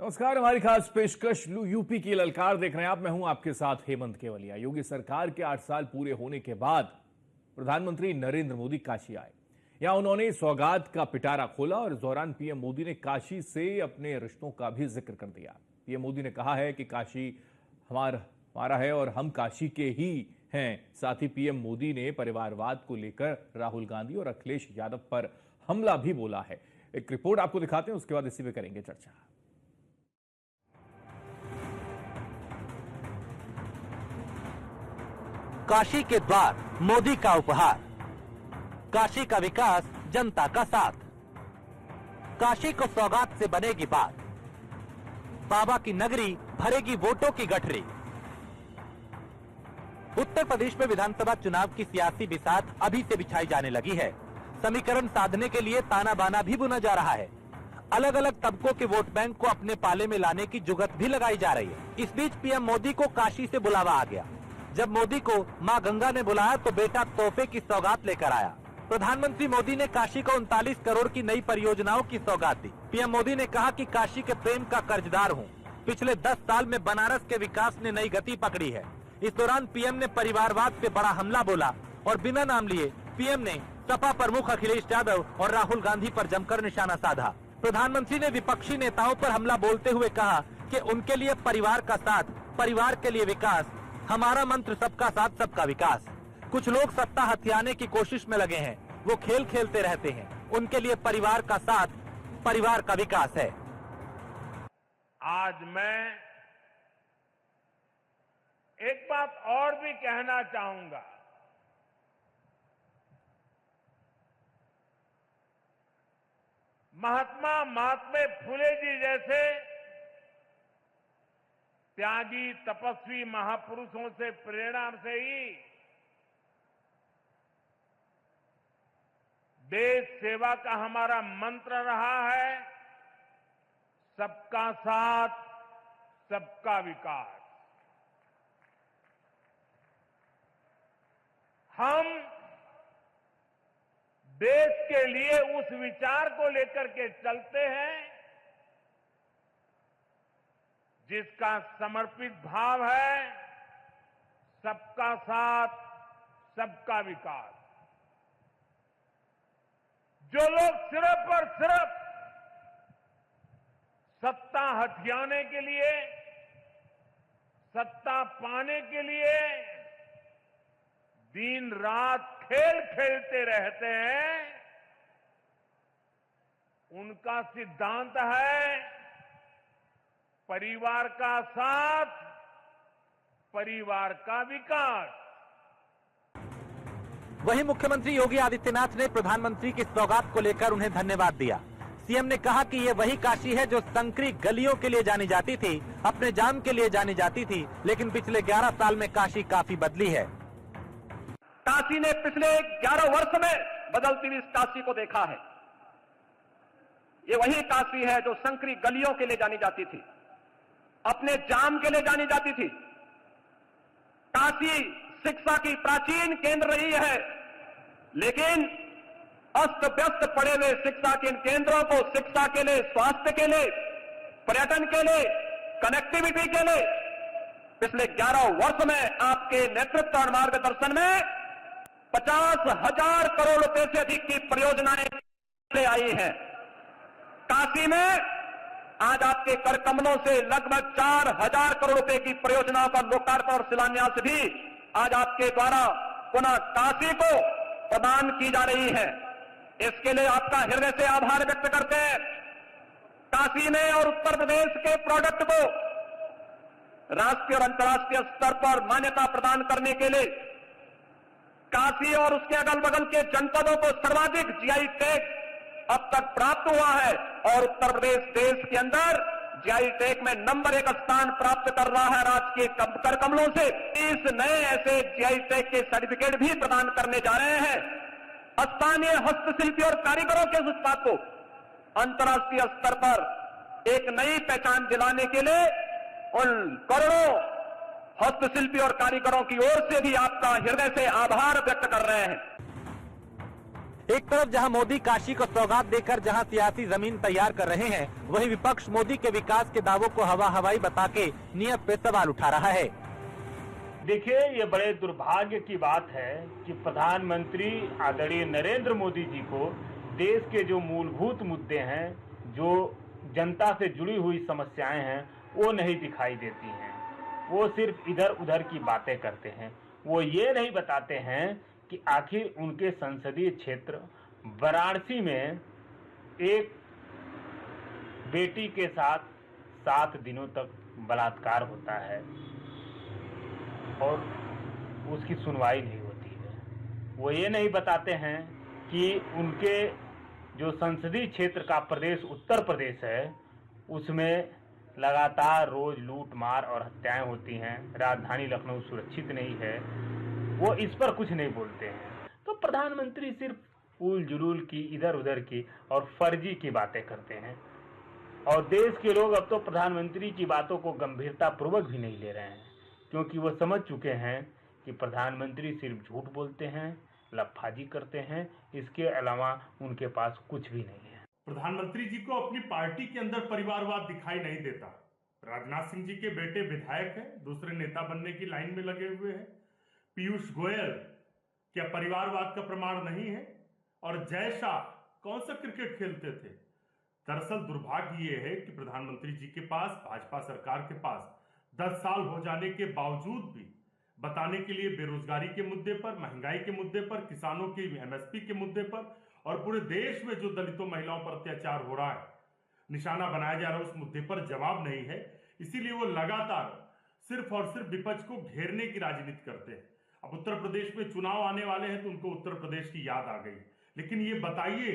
नमस्कार। हमारी खास पेशकश यूपी की ललकार देख रहे हैं आप। मैं हूं आपके साथ हेमंत केवलिया। योगी सरकार के 8 साल पूरे होने के बाद प्रधानमंत्री नरेंद्र मोदी काशी आए। यहां उन्होंने सौगात का पिटारा खोला और इस दौरान पीएम मोदी ने काशी से अपने रिश्तों का भी जिक्र कर दिया। पीएम मोदी ने कहा है कि काशी हमारा है और हम काशी के ही हैं। साथ ही पीएम मोदी ने परिवारवाद को लेकर राहुल गांधी और अखिलेश यादव पर हमला भी बोला है। एक रिपोर्ट आपको दिखाते हैं, उसके बाद इसी पे करेंगे चर्चा। काशी के द्वार मोदी का उपहार, काशी का विकास जनता का साथ, काशी को सौगात से बनेगी बात, बाबा की नगरी भरेगी वोटों की गठरी। उत्तर प्रदेश में विधानसभा चुनाव की सियासी बिसात अभी से बिछाई जाने लगी है। समीकरण साधने के लिए ताना बाना भी बुना जा रहा है। अलग अलग तबकों के वोट बैंक को अपने पाले में लाने की जुगत भी लगाई जा रही है। इस बीच पीएम मोदी को काशी से बुलावा आ गया। जब मोदी को मां गंगा ने बुलाया तो बेटा तोहफे की सौगात लेकर आया। प्रधानमंत्री मोदी ने काशी को 39 करोड़ की नई परियोजनाओं की सौगात दी। पीएम मोदी ने कहा कि काशी के प्रेम का कर्जदार हूं। पिछले 10 साल में बनारस के विकास ने नई गति पकड़ी है। इस दौरान पीएम ने परिवारवाद पे बड़ा हमला बोला और बिना नाम लिए पीएम ने सपा प्रमुख अखिलेश यादव और राहुल गांधी पर जमकर निशाना साधा। प्रधानमंत्री ने विपक्षी नेताओं पर हमला बोलते हुए कहा कि उनके लिए परिवार का साथ, परिवार के लिए विकास, हमारा मंत्र सबका साथ सबका विकास। कुछ लोग सत्ता हथियाने की कोशिश में लगे हैं। वो खेल खेलते रहते हैं। उनके लिए परिवार का साथ, परिवार का विकास है। आज मैं एक बात और भी कहना चाहूंगा। महात्मा फुले जी जैसे त्यागी तपस्वी महापुरुषों से प्रेरणा से ही देश सेवा का हमारा मंत्र रहा है, सबका साथ सबका विकास। हम देश के लिए उस विचार को लेकर के चलते हैं जिसका समर्पित भाव है सबका साथ सबका विकास। जो लोग सिर्फ और सिर्फ सत्ता हथियाने के लिए, सत्ता पाने के लिए दिन रात खेल खेलते रहते हैं, उनका सिद्धांत है परिवार का साथ, परिवार का विकास। वहीं मुख्यमंत्री योगी आदित्यनाथ ने प्रधानमंत्री की सौगात को लेकर उन्हें धन्यवाद दिया। सीएम ने कहा कि ये वही काशी है जो संकरी गलियों के लिए जानी जाती थी, अपने जाम के लिए जानी जाती थी, लेकिन पिछले 11 साल में काशी काफी बदली है। काशी ने पिछले 11 वर्ष में बदलती हुई इस काशी को देखा है। ये वही काशी है जो संकरी गलियों के लिए जानी जाती थी, अपने जाम के लिए जानी जाती थी। काशी शिक्षा की प्राचीन केंद्र रही है, लेकिन अस्त व्यस्त पड़े हुए शिक्षा के इन केंद्रों को शिक्षा के लिए, स्वास्थ्य के लिए, पर्यटन के लिए, कनेक्टिविटी के लिए पिछले 11 वर्ष में आपके नेतृत्व और मार्गदर्शन में 50,000 करोड़ रुपए से अधिक की परियोजनाएं आई हैं। काशी में आज आपके कर कमलों से लगभग 4,000 करोड़ रुपए की परियोजनाओं का लोकार्पण और शिलान्यास भी आज आपके द्वारा पुनः काशी को प्रदान की जा रही है। इसके लिए आपका हृदय से आभार व्यक्त करते हैं। काशी ने और उत्तर प्रदेश के प्रोडक्ट को राष्ट्रीय और अंतर्राष्ट्रीय स्तर पर मान्यता प्रदान करने के लिए काशी और उसके अगल बगल के जनपदों को सर्वाधिक जीआई टैग अब तक प्राप्त हुआ है और उत्तर प्रदेश देश के अंदर जीआई टैग में नंबर 1 स्थान प्राप्त कर रहा है। राज्य के कर कमलों से 30 नए ऐसे जीआई टैग के सर्टिफिकेट भी प्रदान करने जा रहे हैं। स्थानीय हस्तशिल्पी और कारीगरों के उत्पाद को अंतर्राष्ट्रीय स्तर पर एक नई पहचान दिलाने के लिए उन करोड़ों हस्तशिल्पी और कारीगरों की ओर से भी आपका हृदय से आभार व्यक्त कर रहे हैं। एक तरफ जहां मोदी काशी को सौगात देकर जहां सियासी जमीन तैयार कर रहे हैं, वहीं विपक्ष मोदी के विकास के दावों को हवा हवाई बता के नियत पे सवाल उठा रहा है। देखिए, ये बड़े दुर्भाग्य की बात है कि प्रधानमंत्री आदरणीय नरेंद्र मोदी जी को देश के जो मूलभूत मुद्दे हैं, जो जनता से जुड़ी हुई समस्याएं हैं, वो नहीं दिखाई देती हैं। वो सिर्फ इधर उधर की बातें करते हैं। वो ये नहीं बताते हैं कि आखिर उनके संसदीय क्षेत्र वाराणसी में एक बेटी के साथ 7 दिनों तक बलात्कार होता है और उसकी सुनवाई नहीं होती है। वो ये नहीं बताते हैं कि उनके जो संसदीय क्षेत्र का प्रदेश उत्तर प्रदेश है, उसमें लगातार रोज लूट मार और हत्याएं होती हैं। राजधानी लखनऊ सुरक्षित नहीं है। वो इस पर कुछ नहीं बोलते हैं। तो प्रधानमंत्री सिर्फ उल जुलूल की, इधर उधर की और फर्जी की बातें करते हैं। और देश के लोग अब तो प्रधानमंत्री की बातों को गंभीरता पूर्वक भी नहीं ले रहे हैं, क्योंकि वो समझ चुके हैं कि प्रधानमंत्री सिर्फ झूठ बोलते हैं, लफाजी करते हैं। इसके अलावा उनके पास कुछ भी नहीं है। प्रधानमंत्री जी को अपनी पार्टी के अंदर परिवारवाद दिखाई नहीं देता। राजनाथ सिंह जी के बेटे विधायक हैं, दूसरे नेता बनने की लाइन में लगे हुए हैं। पीयूष गोयल क्या परिवारवाद का प्रमाण नहीं है? और जय शाह कौन सा क्रिकेट खेलते थे? दरअसल दुर्भाग्य ये है कि प्रधानमंत्री जी के पास, भाजपा सरकार के पास 10 साल हो जाने के बावजूद भी बताने के लिए बेरोजगारी के मुद्दे पर, महंगाई के मुद्दे पर, किसानों की एमएसपी के मुद्दे पर और पूरे देश में जो दलितों महिलाओं पर अत्याचार हो रहा है, निशाना बनाया जा रहा है, उस मुद्दे पर जवाब नहीं है। इसीलिए वो लगातार सिर्फ और सिर्फ विपक्ष को घेरने की राजनीति करते हैं। अब उत्तर प्रदेश में चुनाव आने वाले हैं तो उनको उत्तर प्रदेश की याद आ गई। लेकिन ये बताइए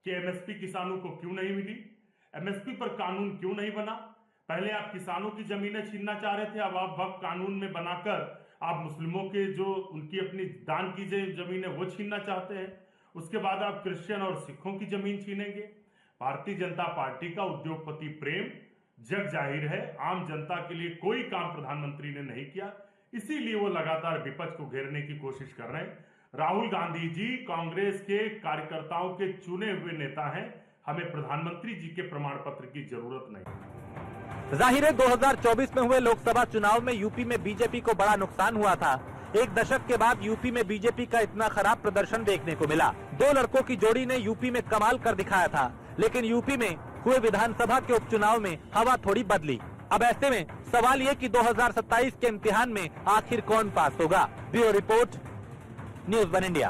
कि एमएसपी किसानों को क्यों नहीं मिली? एमएसपी पर कानून क्यों नहीं बना? पहले आप किसानों की जमीनें छीनना चाह रहे थे, अब आप वक्फ कानून में बनाकर आप मुस्लिमों के जो उनकी अपनी दान की जमीन है वो छीनना चाहते हैं। उसके बाद आप क्रिश्चियन और सिखों की जमीन छीनेंगे। भारतीय जनता पार्टी का उद्योगपति प्रेम जग जाहिर है। आम जनता के लिए कोई काम प्रधानमंत्री ने नहीं किया, इसीलिए वो लगातार विपक्ष को घेरने की कोशिश कर रहे हैं। राहुल गांधी जी कांग्रेस के कार्यकर्ताओं के चुने हुए नेता हैं। हमें प्रधानमंत्री जी के प्रमाण पत्र की जरूरत नहीं। जाहिर है 2024 में हुए लोकसभा चुनाव में यूपी में बीजेपी को बड़ा नुकसान हुआ था। एक दशक के बाद यूपी में बीजेपी का इतना खराब प्रदर्शन देखने को मिला। 2 लड़कों की जोड़ी ने यूपी में कमाल कर दिखाया था, लेकिन यूपी में हुए विधानसभा के उपचुनाव में हवा थोड़ी बदली। अब ऐसे में सवाल ये कि 2027 के इम्तिहान में आखिर कौन पास होगा? Bureau report, news 1 India.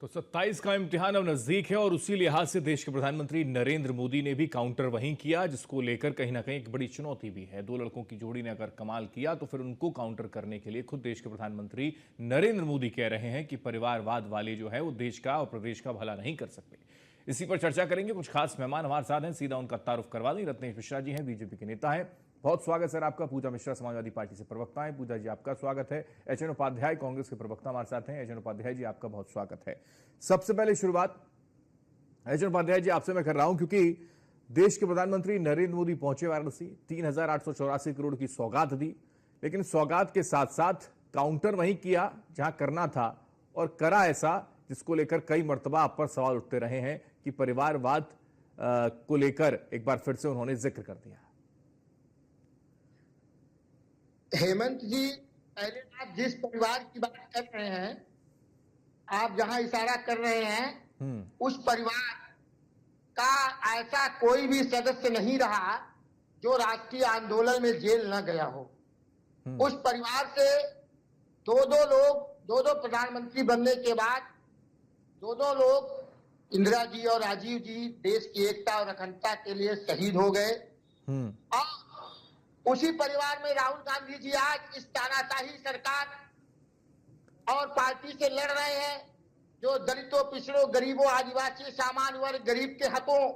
तो 27 का इम्तिहान अब नजदीक है और उसी लिहाज से देश के प्रधानमंत्री नरेंद्र मोदी ने भी काउंटर वहीं किया, जिसको लेकर कहीं ना कहीं एक बड़ी चुनौती भी है। 2 लड़कों की जोड़ी ने अगर कमाल किया तो फिर उनको काउंटर करने के लिए खुद देश के प्रधानमंत्री नरेंद्र मोदी कह रहे हैं कि परिवारवाद वाले जो है वो देश का और प्रदेश का भला नहीं कर सकते। इसी पर चर्चा करेंगे। कुछ खास मेहमान हमारे साथ हैं, सीधा उनका तारुफ करवा दें। रत्नेश मिश्रा जी हैं, बीजेपी के नेता हैं। बहुत स्वागत सर आपका। पूजा मिश्रा समाजवादी पार्टी से प्रवक्ता है। पूजा जी आपका स्वागत है। एचएन उपाध्याय कांग्रेस के प्रवक्ता हमारे साथ हैं। एचएन उपाध्याय जी आपका बहुत स्वागत है। सबसे पहले शुरुआत एचएन उपाध्याय जी आपसे मैं कर रहा हूं, क्योंकि देश के प्रधानमंत्री नरेंद्र मोदी पहुंचे वाराणसी, 3,884 करोड़ की सौगात दी, लेकिन सौगात के साथ साथ काउंटर वहीं किया जहां करना था और करा ऐसा जिसको लेकर कई मर्तबा आप पर सवाल उठते रहे हैं कि परिवारवाद को लेकर एक बार फिर से उन्होंने जिक्र कर दिया। हेमंत जी, पहले आप जिस परिवार की बात कर रहे हैं, आप जहां इशारा कर रहे हैं, उस परिवार का ऐसा कोई भी सदस्य नहीं रहा जो राष्ट्रीय आंदोलन में जेल न गया हो। उस परिवार से दो प्रधानमंत्री बनने के बाद दो लोग, इंदिरा जी और राजीव जी, देश की एकता और अखंडता के लिए शहीद हो गए। और उसी परिवार में राहुल गांधी जी आज इस तानाशाही सरकार और पार्टी से लड़ रहे हैं, जो दलितों, पिछड़ों, गरीबों, आदिवासी, सामान्य वर्ग, गरीब के हकों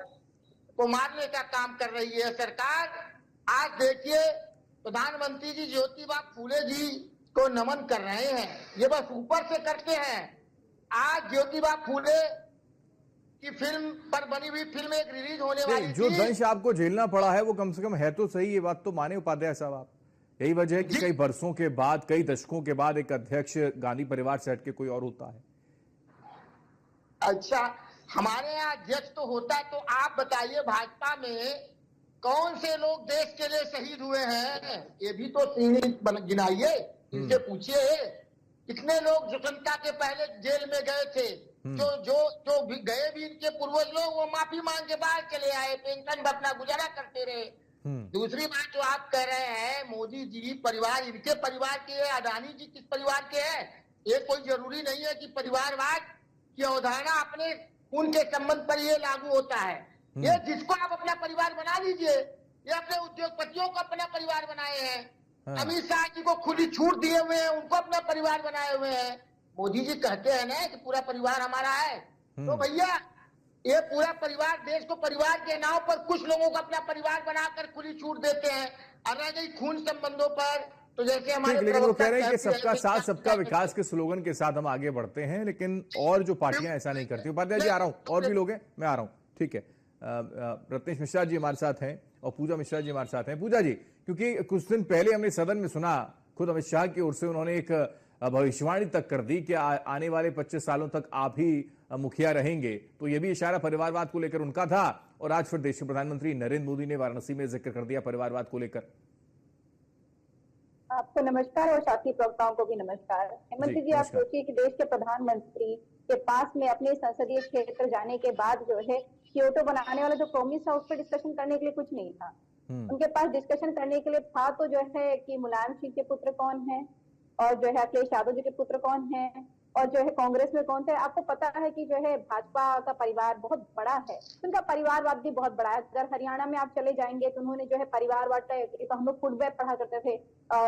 को मारने का काम कर रही है सरकार। आज देखिए, प्रधानमंत्री जी ज्योतिबा फूले जी को नमन कर रहे हैं। ये बस ऊपर से करते हैं। आज ज्योतिबा फूले की फिल्म पर बनी हुई फिल्म एक रिलीज होने वाली जो दंश आपको झेलना पड़ा है वो कम से कम है तो सही, ये बात तो माने उपाध्याय साहब आप। यही वजह है कि कई बरसों के बाद, कई दशकों के बाद एक अध्यक्ष गांधी परिवार से हटके कोई और होता है। अच्छा, हमारे यहाँ अध्यक्ष तो होता, तो आप बताइए भाजपा में कौन से लोग देश के लिए शहीद हुए हैं? ये भी तो श्रेणी गिनाइए, इनसे पूछिए कितने लोग स्वतंत्रता के पहले जेल में गए थे, जो भी गए भी इनके पूर्वज लोग, वो माफी मांग के बाहर चले आए, पेंशन पर अपना गुजारा करते रहे। दूसरी बात जो आप कह रहे हैं, मोदी जी परिवार इनके परिवार के है, अडानी जी किस परिवार के हैं? ये कोई जरूरी नहीं है कि परिवारवाद की अवधारणा अपने खून के संबंध पर ये लागू होता है। ये जिसको आप अपना परिवार बना लीजिए, ये अपने उद्योगपतियों को अपना परिवार बनाए हैं, अमित शाह जी को खुली छूट दिए हुए हैं, उनको अपना परिवार बनाए हुए हैं। मोदी जी कहते हैं ना कि पूरा परिवार हमारा है, तो भैया ये पूरा परिवार, देश को परिवार के नाम पर कुछ लोगों को अपना परिवार बनाकर खुली छूट देते हैं, और रह गई खून संबंधों पर तो जैसे हमारे, लेकिन वो कह रहे हैं कि सबका साथ सबका विकास के स्लोगन के साथ हम आगे बढ़ते हैं, लेकिन और जो पार्टियां ऐसा नहीं करती। उपाध्याय जी आ रहा हूं, और भी लोग हैं, मैं आ रहा हूं, ठीक है। रत्नेश मिश्रा जी हमारे साथ हैं और पूजा मिश्रा जी हमारे साथ हैं। पूजा जी, क्योंकि कुछ दिन पहले हमने सदन में सुना, खुद अमित शाह की ओर से उन्होंने एक भविष्यवाणी तक कर दी कि आने वाले 25 सालों तक आप ही मुखिया रहेंगे, तो यह भी इशारा परिवारवाद को लेकर उनका था, और आज फिर देश के प्रधानमंत्री नरेंद्र मोदी ने वाराणसी में जिक्र कर दिया परिवारवाद को लेकर। आपको नमस्कार और साथी प्रवक्ताओं को भी नमस्कार। हेमंत जी, आप सोचिए कि देश के प्रधानमंत्री के पास में अपने संसदीय क्षेत्र जाने के बाद जो है क्योटो बनाने वाला जो प्रॉमिस था, उस पर डिस्कशन करने के लिए कुछ नहीं था। उनके पास डिस्कशन करने के लिए था तो जो है कि मुलायम सिंह के पुत्र कौन है, और जो है अखिलेश यादव जी के पुत्र कौन है, और जो है कांग्रेस में कौन थे। आपको पता है कि जो है भाजपा का परिवार बहुत बड़ा है, उनका परिवारवाद भी बहुत बड़ा है। अगर हरियाणा में आप चले जाएंगे तो उन्होंने जो है परिवारवाद का, तो हम लोग फूड वेब पढ़ा करते थे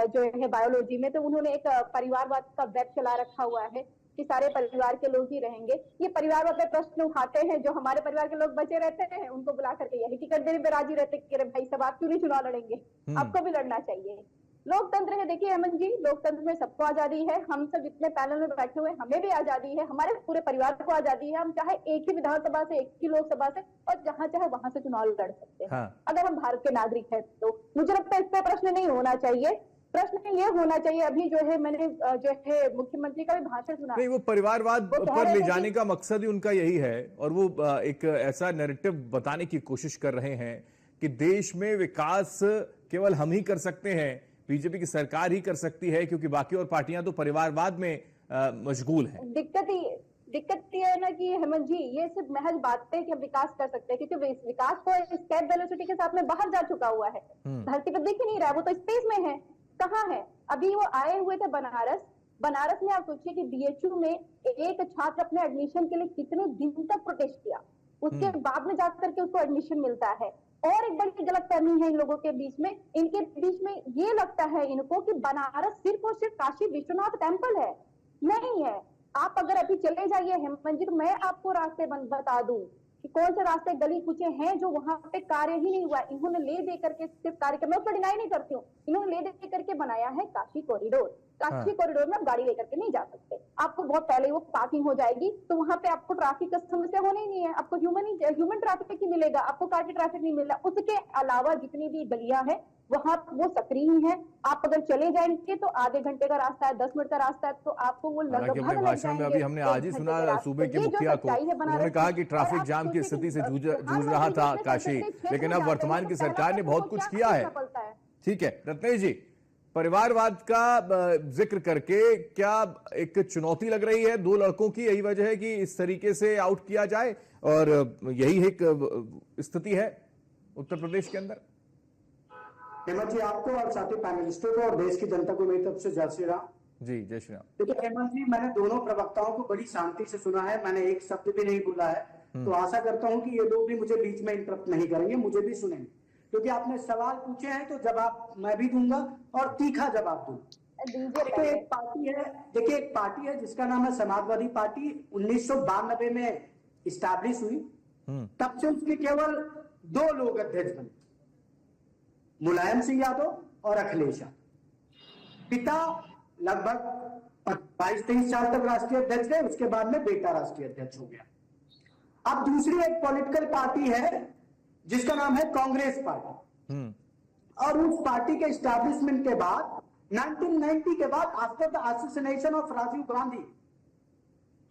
जो है बायोलॉजी में, तो उन्होंने एक परिवारवाद का वेब चला रखा हुआ है कि सारे परिवार के लोग ही रहेंगे। ये परिवारवाद पे प्रश्न उठाते हैं, जो हमारे परिवार के लोग बचे रहते हैं उनको बुला करके यही टिकट देने पे राजी रहते कि अरे भाई साहब आप क्यों नहीं चुनाव लड़ेंगे, आपको भी लड़ना चाहिए। लोकतंत्र है, देखिए हेमंत जी, लोकतंत्र में सबको आजादी है। हम सब जितने पैनल में बैठे हुए हमें भी आजादी है, हमारे पूरे परिवार को आजादी है। हम चाहे एक ही विधानसभा से, एक ही लोकसभा से, और जहां चाहे वहां से चुनाव लड़ सकते हैं। अगर हम भारत के नागरिक हैं तो मुझे लगता है इस पर प्रश्न नहीं होना चाहिए। प्रश्न ये होना चाहिए, अभी जो है मैंने जो है मुख्यमंत्री का भी भाषण सुना, नहीं वो परिवारवाद पर ले जाने का मकसद ही उनका यही है, और वो एक ऐसा नैरेटिव बताने की कोशिश कर रहे हैं कि देश में विकास केवल हम ही कर सकते हैं, बीजेपी की सरकार ही कर सकती है, क्योंकि बाकी और पार्टियां तो परिवारवाद में मशगूल हैं। दिक्कत ये है ना कि हेमंत जी, ये सिर्फ महज बातें हैं कि हम विकास कर सकते हैं, क्योंकि विकास तो स्टेप वेलोसिटी के साथ में बाहर जा चुका हुआ है, धरती पर दिख ही नहीं रहा, वो तो स्पेस में है। कहाँ है? अभी वो आए हुए थे बनारस में। आप सोचिए कि बीएचयू में एक छात्र अपने एडमिशन के लिए कितने दिन तक प्रोटेस्ट किया, उसके बाद में जाकर के उसको एडमिशन मिलता है। और एक बड़ी गलतफहमी है इन लोगों के बीच में, इनके बीच में ये लगता है इनको कि बनारस सिर्फ और सिर्फ काशी विश्वनाथ टेम्पल है। नहीं है। आप अगर अभी चले जाइए हेमंत जी, तो मैं आपको रास्ते बता दूं कि कौन से रास्ते गली कुचे हैं जो वहां पे कार्य ही नहीं हुआ। इन्होंने ले दे करके सिर्फ कार्य कर, मैं उसको डिनाई नहीं करती हूँ, इन्होंने ले दे करके बनाया है काशी कॉरिडोर। काशी कॉरिडोर में आप गाड़ी लेकर के नहीं जा सकते, आपको बहुत पहले वो पार्किंग हो जाएगी, तो वहां पे आपको ट्रैफिक का समस्या होनी ही नहीं है, आपको ह्यूमन ट्रैफिक ही मिलेगा, आपको कार की ट्रैफिक नहीं मिलेगा। उसके अलावा जितनी भी गलियां हैं वहां वो सक्रिय है। आप अगर चले जाएंगे तो आधे घंटे का रास्ता है, 10 मिनट का रास्ता है, तो आपको वो लगभग भाषण में अभी हमने आज ही सुना सूबे के मुखिया को, उन्होंने कहा कि ट्रैफिक जाम की स्थिति से जूझ रहा था काशी, लेकिन अब वर्तमान की सरकार ने बहुत कुछ किया है। ठीक है रत्नेश जी, परिवारवाद का जिक्र करके क्या एक चुनौती लग रही है दो लड़कों की? यही वजह है कि इस तरीके से आउट किया जाए, और यही एक स्थिति है उत्तर प्रदेश के अंदर। हेमंत जी, आपको और साथी पैनलिस्टों को और देश की जनता को मेरी तरफ से जय श्री राम। जी जय श्री राम। देखिए हेमंत जी, मैंने दोनों प्रवक्ताओं को बड़ी शांति से सुना है, मैंने एक शब्द भी नहीं बोला है, तो आशा करता हूं कि ये लोग भी मुझे बीच में इंटरप्ट नहीं करेंगे, मुझे भी सुनेंगे, क्योंकि आपने सवाल पूछे हैं तो जवाब मैं भी दूंगा और तीखा जवाब दूंगा। देखिए एक पार्टी है जिसका नाम है समाजवादी पार्टी, 1992 में स्टैब्लिश हुई, तब से उसके केवल 2 लोग अध्यक्ष बने, मुलायम सिंह यादव और अखिलेश यादव। पिता लगभग 22-23 साल तक राष्ट्रीय अध्यक्ष रहे, उसके बाद में बेटा राष्ट्रीय अध्यक्ष हो गया। अब दूसरी एक पॉलिटिकल पार्टी है जिसका नाम है कांग्रेस पार्टी, और उस पार्टी के एस्टैब्लिशमेंट के बाद 1990 के बाद after the assassination of Rajiv Gandhi,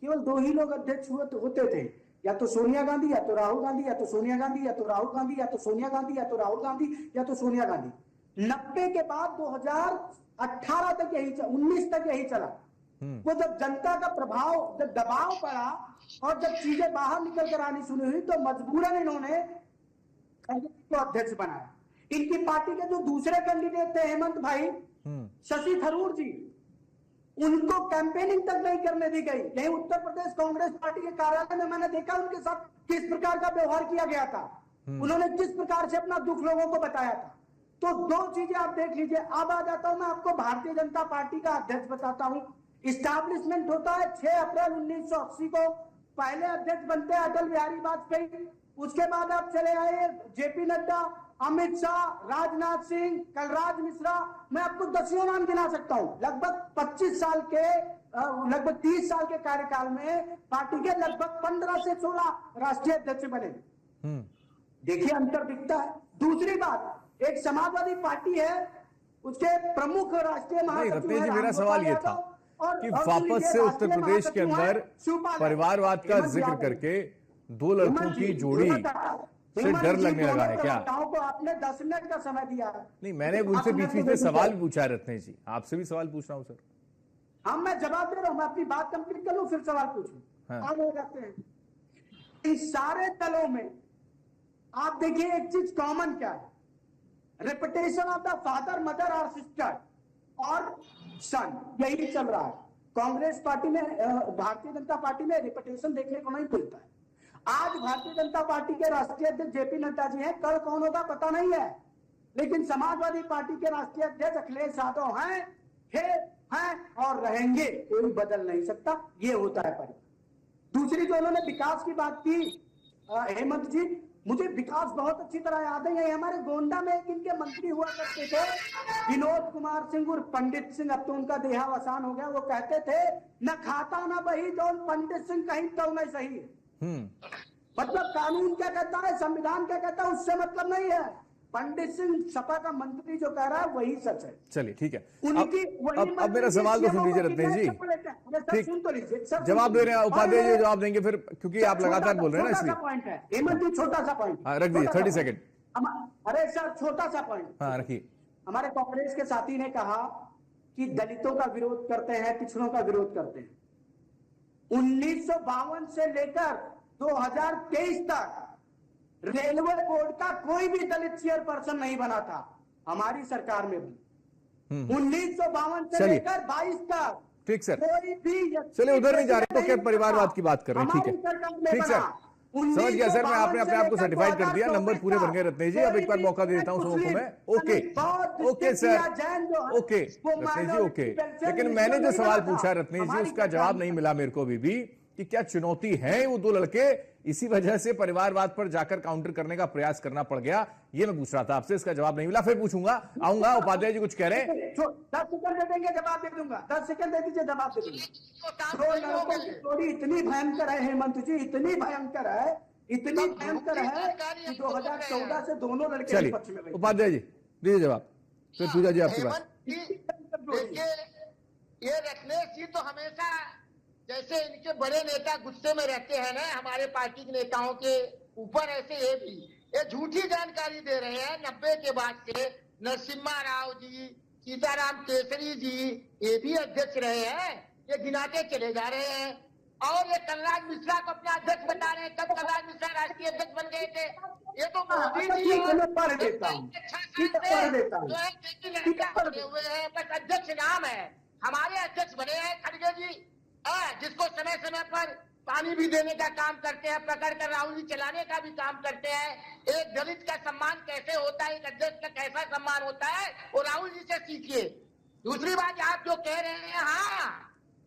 केवल 2 ही लोग अध्यक्ष होते थे, या तो सोनिया गांधी या तो राहुल गांधी, या तो सोनिया गांधी या तो राहुल गांधी, या तो सोनिया गांधी या तो राहुल गांधी, या तो सोनिया गांधी। 90 के बाद 2018 तक यही 19 तक यही चला। वो जब जनता का प्रभाव, जब दबाव पड़ा और जब चीजें बाहर निकल कर आनी शुरू हुई तो मजबूरन इन्होंने को अध्यक्ष बनाया। इनकी पार्टी के जो दूसरे कैंडिडेट थे हेमंत भाई, शशि थरूर जी, उनको कैंपेनिंग तक नहीं करने दी गई। यही उत्तर प्रदेश कांग्रेस पार्टी के कार्यालय में मैंने देखा उनके साथ किस प्रकार का व्यवहार किया गया था, उन्होंने किस प्रकार से अपना दुख लोगों को बताया था। तो 2 चीजें आप देख लीजिए। अब आ जाता हूं मैं आपको भारतीय जनता पार्टी का अध्यक्ष बताता हूं। इस्टेब्लिशमेंट होता है 6 अप्रैल 1980 को, पहले अध्यक्ष बनते हैं अटल बिहारी वाजपेयी, उसके बाद आप चले आए जेपी नड्डा, अमित शाह, राजनाथ सिंह, कलराज मिश्रा, मैं आपको 10 नाम गिना सकता हूं। लगभग 25 साल के, लगभग 30 साल के कार्यकाल में पार्टी के लगभग 15 से 16 राष्ट्रीय अध्यक्ष बने। देखिए अंतर दिखता है। दूसरी बात, एक समाजवादी पार्टी है, उसके प्रमुख राष्ट्रीय महासचिव रत्नेश जी, मेरा सवाल ये था कि वापस से उत्तर प्रदेश के अंदर परिवारवाद का जिक्र करके 2 लड़कों की जोड़ी से डर लगने लगा है क्या? को आपने 10 मिनट का समय दिया है। नहीं, मैंने उनसे बीच में सवाल भी पूछा है रत्नेश जी, आपसे भी सवाल पूछ रहा हूं सर। हाँ, मैं जवाब दे रहा हूं, मैं अपनी बात कंप्लीट कर लूं फिर सवाल पूछूं। आगे जाते हैं। इस सारे दलों में आप देखिए एक चीज कॉमन क्या है, reputation of the father, mother और सिस्टर और सन, यही चल रहा है। कांग्रेस पार्टी में, भारतीय जनता पार्टी में रेपुटेशन देखने को नहीं मिलता है। आज भारतीय जनता पार्टी के राष्ट्रीय अध्यक्ष जेपी नड्डा जी हैं, कल कौन होगा पता नहीं है, लेकिन समाजवादी पार्टी के राष्ट्रीय अध्यक्ष अखिलेश यादव हैं और रहेंगे, कोई बदल नहीं सकता। ये होता है परिवार। दूसरी जो उन्होंने विकास की बात की हेमंत जी, मुझे विकास बहुत अच्छी तरह याद है। ये हमारे गोंडा में एक इनके मंत्री हुआ करते थे, विनोद कुमार सिंह और पंडित सिंह, अब तो उनका देहावसान हो गया। वो कहते थे न खाता न बही जौन पंडित सिंह कहीं तो नहीं सही है। मतलब कानून क्या कहता है, संविधान क्या कहता है, उससे मतलब नहीं है। पंडित सिंह सपा का मंत्री जो कह रहा है वही सच है। चलिए ठीक है, उनकी अब मेरा सवाल तो सुन लीजिए रत्नेश जी, सुन तो लीजिए, जवाब दे रहे हैं उपाध्याय जी, जवाब देंगे फिर, क्योंकि आप लगातार बोल रहे हैं ना, इसलिए पॉइंट है हेमंत जी, छोटा सा पॉइंट रख दीजिए 30 सेकंड। अरे सर, छोटा सा पॉइंट, हाँ रखिए। हमारे कांग्रेस के साथी ने कहा कि दलितों का विरोध करते हैं, पिछड़ों का विरोध करते हैं। 1952 से लेकर 2023 तक रेलवे बोर्ड का कोई भी दलित चेयरपर्सन नहीं बना था, हमारी सरकार में बनी। 1952 से लेकर 22 तक ठीक सर, कोई भी, चलिए उधर नहीं जा रहे तो क्या परिवारवाद की बात कर रहे हैं, ठीक है ठीक सर, समझ गया सर, मैं आपने अपने आप को सर्टिफाइड कर दिया, नंबर पूरे बन गए रत्नेश जी। अब एक बार मौका दे देता हूं सबको मैं। ओके सर, ओके रत्नेश जी, ओके। लेकिन मैंने जो सवाल पूछा रत्नेश जी, उसका जवाब नहीं मिला मेरे को अभी भी, कि क्या चुनौती है वो 2 लड़के, इसी वजह से परिवारवाद पर जाकर काउंटर करने का प्रयास करना पड़ गया, ये मैं पूछ रहा था आपसे, इसका जवाब नहीं मिला, फिर पूछूंगा, आऊंगा। उपाध्याय जी कुछ कह रहे हैं? 10 सेकंड दे देंगे, जवाब दे दूंगा। 10 सेकंड दे दीजिए, जवाब दे दूंगा। 2 लड़कों की जोड़ी इतनी भयंकर है हेमंत जी, इतनी भयंकर है, इतनी भयंकर है कि 2014 से दोनों लड़के पक्ष में। चलिए उपाध्याय जी दीजिए जवाब, फिर पूजा जी आपकी बात। देखिए, ये रत्नेश जी तो हमेशा जैसे इनके बड़े नेता गुस्से में रहते हैं ना हमारे पार्टी के नेताओं के ऊपर, ऐसे ये झूठी जानकारी दे रहे हैं। 90 के बाद से नरसिम्हा राव जी, सीताराम केसरी जी, ये भी अध्यक्ष रहे हैं, ये गिनाते चले जा रहे हैं। और ये कलराज मिश्रा को अपना अध्यक्ष बता रहे हैं। कब कलराज मिश्रा राष्ट्रीय अध्यक्ष बन गए थे? ये तो मोदी जी पढ़ देता हूँ, हुए हैं, बस अध्यक्ष नाम है। हमारे अध्यक्ष बने हैं खड़गे जी, जिसको समय समय पर पानी भी देने का काम करते हैं, पकड़ कर राहुल जी चलाने का भी काम करते हैं। एक दलित का सम्मान कैसे होता है, एक अध्यक्ष का कैसा सम्मान होता है, वो राहुल जी से सीखिए। दूसरी बात, आप जो कह रहे हैं, हाँ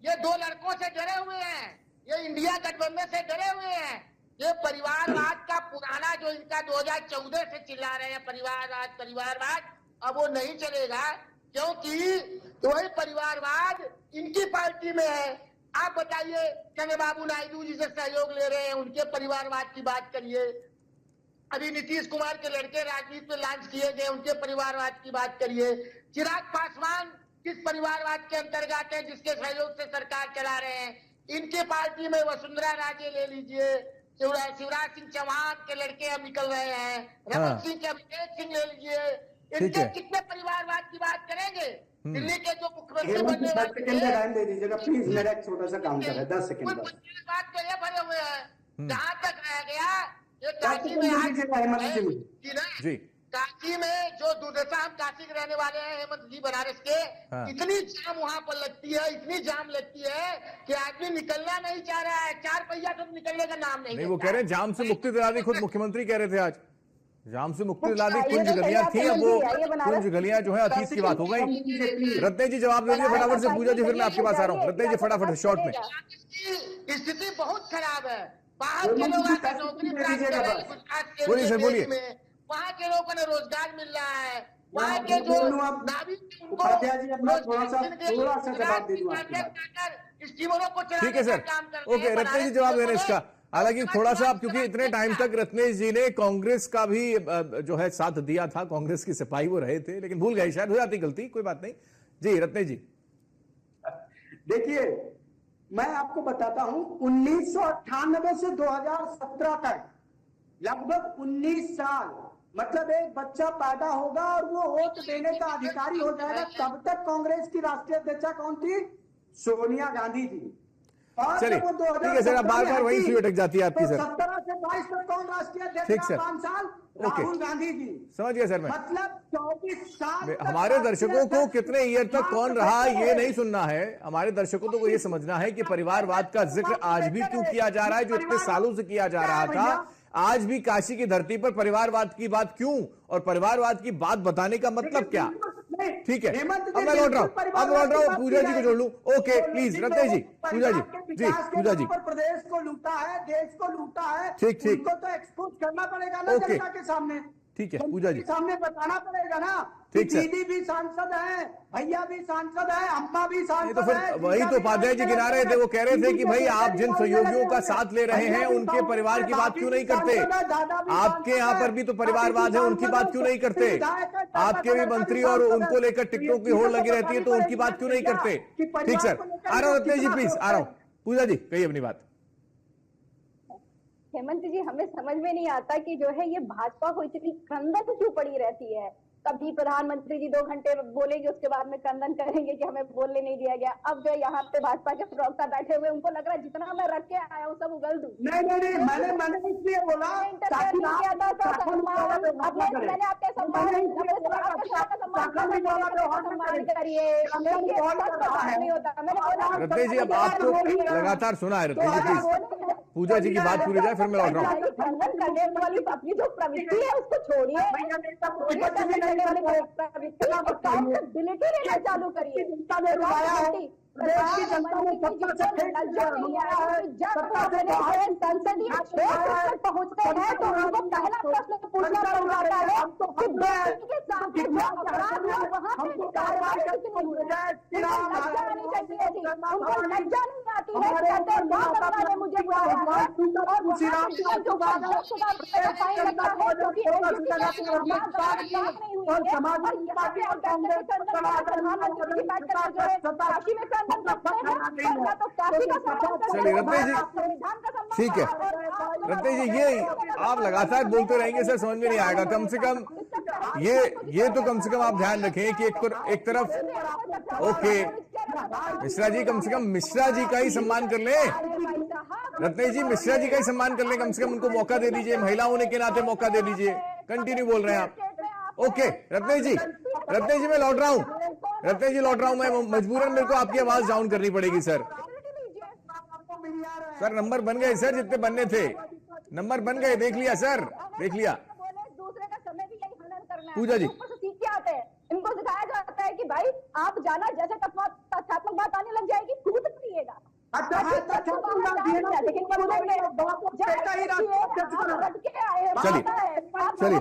ये 2 लड़कों से डरे हुए हैं, ये इंडिया गठबंधन से डरे हुए हैं। ये परिवारवाद का पुराना जो इनका 2014 से चिल्ला रहे हैं, परिवारवाद, अब वो नहीं चलेगा, क्योंकि वही परिवारवाद इनकी पार्टी में है। आप बताइए, चंद्रबाबू नायडू जी से सहयोग ले रहे हैं, उनके परिवारवाद की बात करिए। अभी नीतीश कुमार के लड़के राजनीति में लॉन्च किए गए, उनके परिवारवाद की बात करिए। चिराग पासवान किस परिवारवाद के अंतर्गत है, जिसके सहयोग से सरकार चला रहे हैं? इनके पार्टी में वसुंधरा राजे ले लीजिए, शिवराज सिंह चौहान के लड़के अब निकल रहे हैं, रमन सिंह के अभिषेक सिंह ले लीजिए। इनके कितने परिवारवाद की बात करेंगे? दिल्ली के जो मुख्यमंत्री बनने वाले दे दीजिएगा प्लीज, मेरा एक छोटा सा काम कर रहा है, 10 सेकंड बात तो ये भरे हुए हैं। जहां तक रह गया ये काशी में जी, काशी में जो दुर्दशा, हम काशी के रहने वाले हैं हेमंत जी, बनारस के, इतनी जाम वहां पर लगती है, इतनी जाम लगती है कि आदमी निकलना नहीं चाह रहा है, 4 पहिया तो निकलने का नाम नहीं। वो कह रहे हैं जाम से मुक्ति दिला दी, खुद मुख्यमंत्री कह रहे थे आज जाम से मुक्ति दिला दी। कुंज गलियां थी, अब वो कुंज गलियां जो है अतीत की बात हो गई। रत्ने जी जवाब दे दिए फटाफट से, पूजा जी फिर मैं आपके पास आ रहा हूँ। रत्ने जी फटाफट शॉर्ट में। स्थिति बहुत खराब है, बाहर के लोग आकर नौकरी प्राप्त कर रहे हैं, गुजरात के बोलिए सर, बोलिए। वहाँ के लोगों को रोजगार मिल रहा है, वहाँ के जो स्कीमों को ठीक है सर, ओके रत्नेश जी जवाब दे रहे हैं इसका। हालांकि थोड़ा सा, क्योंकि इतने टाइम तक रत्नेश जी ने कांग्रेस का भी जो है साथ दिया था, कांग्रेस की सिपाही वो रहे थे, लेकिन भूल गए, शायद हो जाती गलती, कोई बात नहीं। जी रत्नेश जी, देखिए मैं आपको बताता हूं, 1998 से 2017 तक लगभग 19 साल, मतलब एक बच्चा पैदा होगा और वो वोट देने का अधिकारी हो जाएगा, तब तक कांग्रेस की राष्ट्रीय अध्यक्षा कौन थी? सोनिया गांधी जी। और चलिए ठीक है सर, अब बार बार वही सुई अटक जाती है आपकी सर। 17 से 22 तक कौन राष्ट्रीय अध्यक्ष? ठीक सर, 5 साल राहुल गांधी जी। समझ गया सर मैं, मतलब 24 साल। हमारे दर्शकों को कितने ईयर तक कौन रहा ये नहीं सुनना है, हमारे दर्शकों को ये समझना है कि परिवारवाद का जिक्र आज भी क्यों किया जा रहा है, जो इतने सालों से किया जा रहा था। आज भी काशी की धरती पर परिवारवाद की बात क्यों, और परिवारवाद की बात बताने का मतलब क्या? ठीक है, अब मैं लौट रहा हूं, पूजा जी को जोड़ लूं। ओके प्लीज रत्नेश जी, पूजा जी, जी पूजा जी। प्रदेश को लूटा है, देश को लूटा है, ठीक ठीक, उनको तो एक्सपोज करना पड़ेगा ना जनता के सामने। ठीक है पूजा जी, सामने बताना पड़ेगा ना। ठीक सर, दीदी भी सांसद है, भैया भी सांसद है, अम्मा भी सांसद तो फिर है। वही तो उपाध्याय जी गिना रहे थे, वो कह रहे थे कि भाई आप जिन सहयोगियों का साथ ले रहे हैं उनके परिवार की बात क्यों नहीं करते? आपके यहाँ पर भी तो परिवारवाद है, उनकी बात क्यों नहीं करते? आपके भी मंत्री और उनको लेकर टिकटों की होड़ लगी रहती है, तो उनकी बात क्यों नहीं करते? ठीक सर, आ रहा हूँ रत्नेश जी प्लीज, आ रहा हूँ। पूजा जी कहिए अपनी बात। हेमंत जी, हमें समझ में नहीं आता कि जो है ये भाजपा को इतनी क्रंदन क्यों पड़ी रहती है। कभी प्रधानमंत्री जी 2 घंटे बोलेंगे, उसके बाद में क्रंदन करेंगे कि हमें बोलने नहीं दिया गया। अब जो यहाँ पे भाजपा के प्रवक्ता बैठे हुए, उनको लग रहा है जितना मैं रख के आया हूँ सब उगल दूं। नहीं, मैंने इसलिए बोला, मैंने आपके सम्मान करिए। रत्नेश जी अब आपको लगातार सुना है, रत्नेश जी प्लीज पूजा जी की बात पूरी जाए फिर मैं लौट रहा हूँ। खंडन करने वाली अपनी जो प्रवृत्ति है उसको छोड़िए, चालू करिए। प्रदेश की जनता ने संसदीय क्षेत्र तक पहुंचते हैं तो उनको पहला प्रश्न पूछना पड़ जाता है कि के साथ वहाँ पे कार्रवाई कितनी नहीं चाहिए थी, उनको लज्जा नहीं आती है। कहते हैं बहुत ने मुझे बुलाया है चलिए रत्नेश जी, ठीक है रत्नेश जी, ये आप लगातार बोलते रहेंगे सर, समझ में नहीं आएगा। कम से कम ये तो कम से कम आप ध्यान रखें कि एक तरफ ओके मिश्रा जी, कम से कम मिश्रा जी का ही सम्मान कर ले। रत्नेश जी मिश्रा जी का ही सम्मान कर ले, कम से कम उनको मौका दे दीजिए, महिला होने के नाते मौका दे दीजिए। कंटिन्यू बोल रहे हैं आप। ओके रत्नेश जी मैं लौट रहा हूँ, रत्नेश जी लौट रहा हूँ, मैं मजबूरन मेरे को आपकी आवाज डाउन करनी पड़ेगी सर। सर नंबर बन गए सर, जितने बनने थे नंबर बन गए, देख लिया सर, देख लिया। पूजा जी सीख के आते हैं, इनको सिखाया जाता है कि भाई आप जाना, जैसे तथ्यात्मक बात आने लग जाएगी कूद पिएगा। चलिए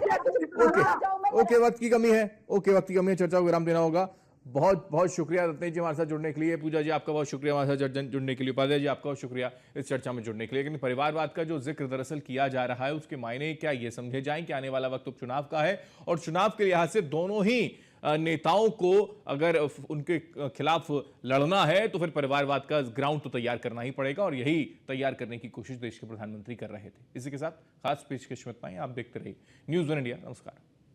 ओके वक्त की कमी है, चर्चा को विराम देना होगा। बहुत बहुत शुक्रिया रत्नेश जी हमारे साथ जुड़ने के लिए। पूजा जी आपका बहुत शुक्रिया हमारे साथ जुड़ने के लिए। उपाध्याय जी आपका बहुत शुक्रिया इस चर्चा में जुड़ने के लिए। लेकिन परिवारवाद का जो जिक्र दरअसल किया जा रहा है उसके मायने क्या ये समझे जाएं कि आने वाला वक्त उपचुनाव का है और चुनाव के लिहाज से दोनों ही नेताओं को अगर उनके खिलाफ लड़ना है तो फिर परिवारवाद का ग्राउंड तो तैयार करना ही पड़ेगा, और यही तैयार करने की कोशिश देश के प्रधानमंत्री कर रहे थे। इसी के साथ खास पेशकश में इतना ही। आप देखते रहिए न्यूज़ 1 इंडिया। नमस्कार।